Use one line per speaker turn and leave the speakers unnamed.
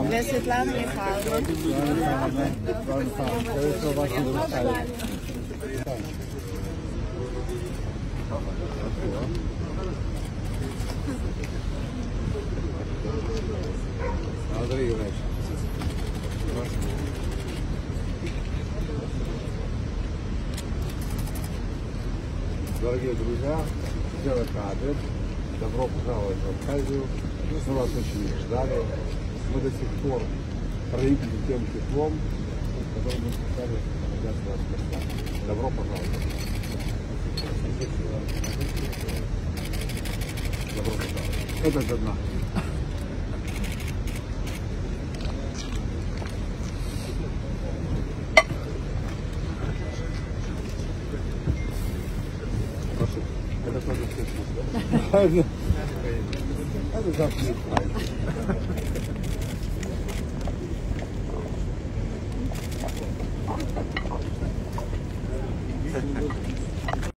Для Светланы Михайловны.
Андрей Иванович. Дорогие друзья, сделать кадры. Добро пожаловать в Абхазию. Мы вас очень ждали. Мы до сих пор проникли тем теплом, который мы спускали для вас места. Добро пожаловать. Добро пожаловать. Это до дна. Прошу. Это тоже все. Это завтра.